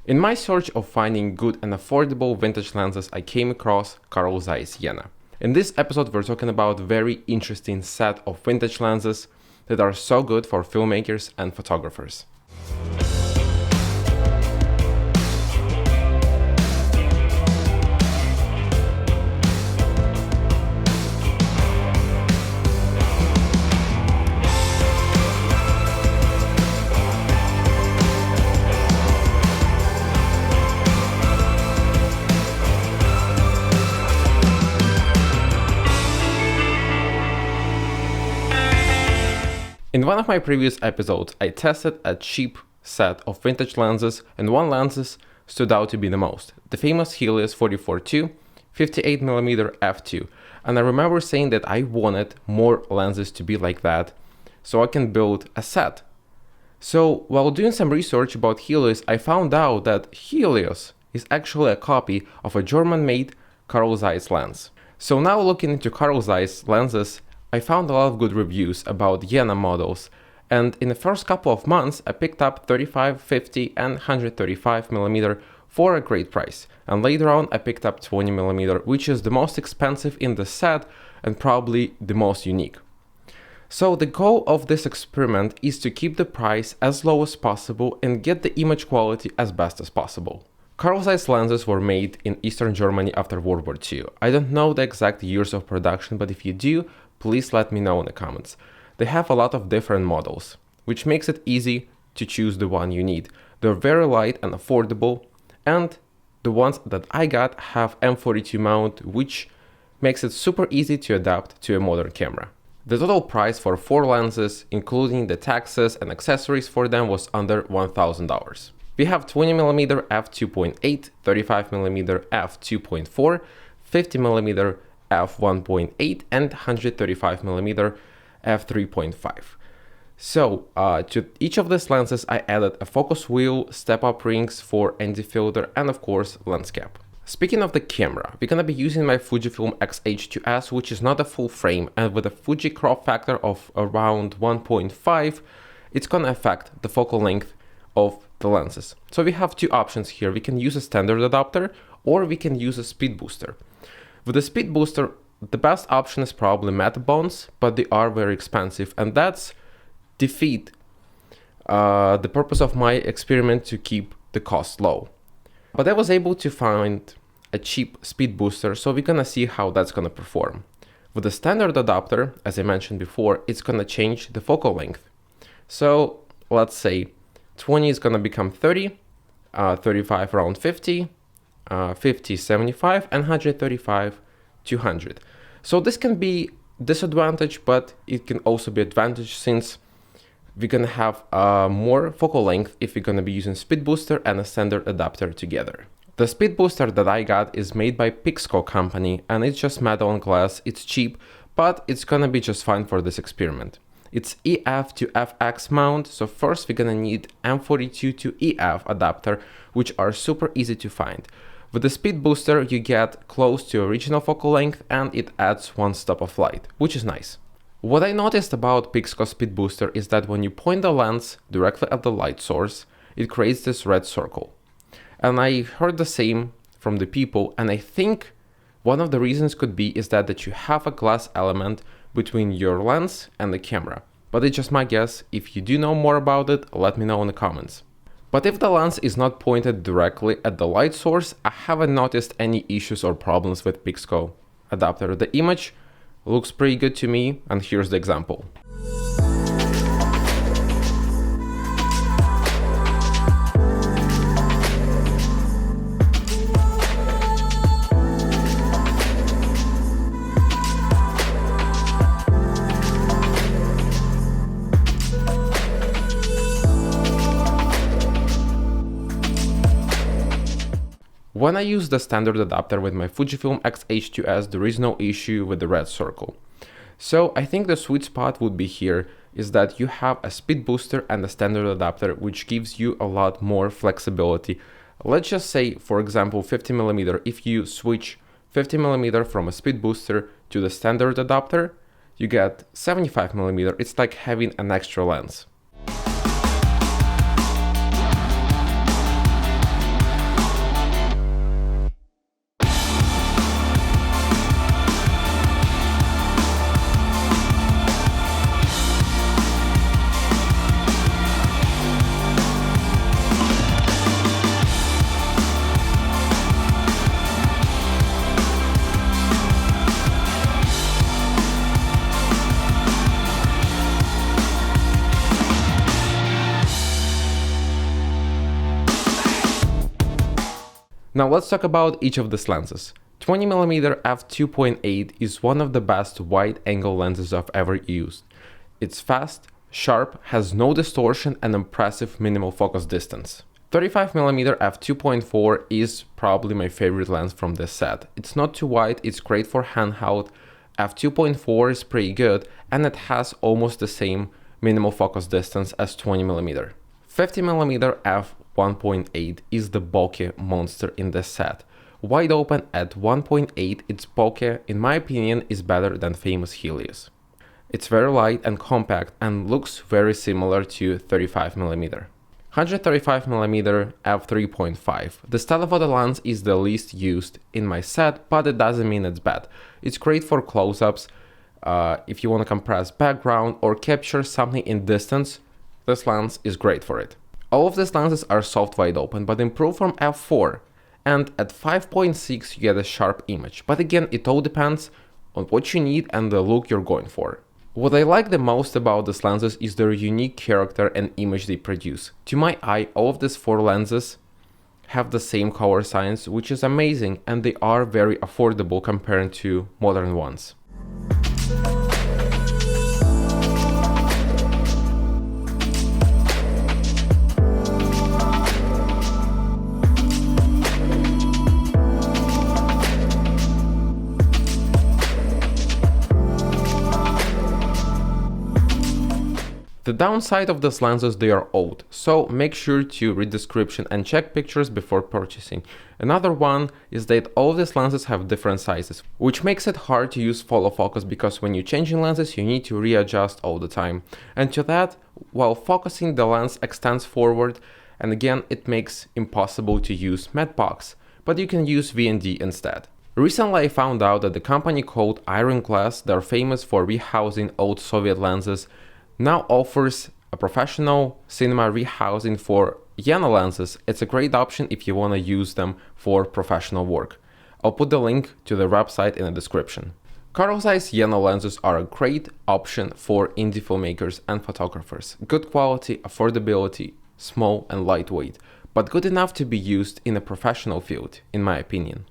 In my search of finding good and affordable vintage lenses, I came across Carl Zeiss Jena. In this episode, we're talking about a very interesting set of vintage lenses that are so good for filmmakers and photographers. In one of my previous episodes, I tested a cheap set of vintage lenses, and one lens stood out to be the most, the famous Helios 44-2 58mm f2. And I remember saying that I wanted more lenses to be like that so I can build a set. So while doing some research about Helios, I found out that Helios is actually a copy of a German-made Carl Zeiss lens. So now looking into Carl Zeiss lenses, I found a lot of good reviews about Jena models, and in the first couple of months I picked up 35, 50 and 135mm for a great price, and later on I picked up 20mm, which is the most expensive in the set and probably the most unique. So the goal of this experiment is to keep the price as low as possible and get the image quality as best as possible. Carl Zeiss lenses were made in Eastern Germany after World War II. I don't know the exact years of production, but if you do, please let me know in the comments. They have a lot of different models, which makes it easy to choose the one you need. They're very light and affordable, and the ones that I got have M42 mount, which makes it super easy to adapt to a modern camera. The total price for 4 lenses, including the taxes and accessories for them, was under $1,000. We have 20mm f2.8, 35mm f2.4, 50mm f1.8 and 135mm f3.5. So to each of these lenses I added a focus wheel, step-up rings for ND filter, and of course lens cap. Speaking of the camera, we're gonna be using my Fujifilm X-H2S, which is not a full frame, and with a Fuji crop factor of around 1.5, it's gonna affect the focal length of the lenses. So we have two options here. We can use a standard adapter or we can use a speed booster. With the speed booster, the best option is probably matte bonds, but they are very expensive, and that's defeat the purpose of my experiment to keep the cost low. But I was able to find a cheap speed booster, so we're gonna see how that's gonna perform. With the standard adapter, as I mentioned before, it's gonna change the focal length. So let's say 20 is gonna become 30, 35 around 50, 50 75, and 135 200. So this can be disadvantage, but it can also be advantage, since we're gonna have more focal length if we're gonna be using speed booster and a standard adapter together. The speed booster that I got is made by Pixco company, and it's just metal and glass. It's cheap, but it's gonna be just fine for this experiment. It's EF to FX mount, so first we're gonna need M42 to EF adapter, which are super easy to find. With the speed booster, you get close to original focal length and it adds one stop of light, which is nice. What I noticed about Pixco speed booster is that when you point the lens directly at the light source, it creates this red circle. And I heard the same from the people, and I think one of the reasons could be is that you have a glass element between your lens and the camera. But it's just my guess. If you do know more about it, let me know in the comments. But if the lens is not pointed directly at the light source, I haven't noticed any issues or problems with Pixco adapter. The image looks pretty good to me, and here's the example. When I use the standard adapter with my Fujifilm X-H2S, there is no issue with the red circle. So I think the sweet spot would be here is that you have a speed booster and a standard adapter, which gives you a lot more flexibility. Let's just say, for example, 50mm, if you switch 50mm from a speed booster to the standard adapter, you get 75mm. It's like having an extra lens. Now let's talk about each of these lenses. 20mm f2.8 is one of the best wide-angle lenses I've ever used. It's fast, sharp, has no distortion and impressive minimal focus distance. 35mm f2.4 is probably my favorite lens from this set. It's not too wide, it's great for handheld. f2.4 is pretty good and it has almost the same minimal focus distance as 20mm. 50mm f1.8 is the bulky monster in this set. Wide open at 1.8, its bokeh, in my opinion, is better than famous Helios. It's very light and compact and looks very similar to 35mm. 135mm f3.5. The telephoto lens is the least used in my set, but it doesn't mean it's bad. It's great for close-ups, if you want to compress background or capture something in distance, this lens is great for it. All of these lenses are soft wide open, but improved from f4. And at 5.6 you get a sharp image, but again it all depends on what you need and the look you're going for. What I like the most about these lenses is their unique character and image they produce. To my eye, all of these 4 lenses have the same color science, which is amazing, and they are very affordable compared to modern ones. The downside of these lenses, they are old, so make sure to read the description and check pictures before purchasing. Another one is that all of these lenses have different sizes, which makes it hard to use follow focus because when you're changing lenses you need to readjust all the time. And to that, while focusing, the lens extends forward, and again it makes impossible to use matte box, but you can use VND instead. Recently I found out that the company called Iron Glass, they're famous for rehousing old Soviet lenses, now offers a professional cinema rehousing for Jena lenses. It's a great option if you want to use them for professional work. I'll put the link to the website in the description. Carl Zeiss Jena lenses are a great option for indie filmmakers and photographers. Good quality, affordability, small and lightweight, but good enough to be used in a professional field, in my opinion.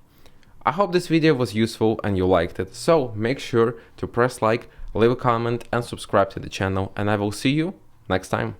I hope this video was useful and you liked it, so make sure to press like, leave a comment and subscribe to the channel, and I will see you next time.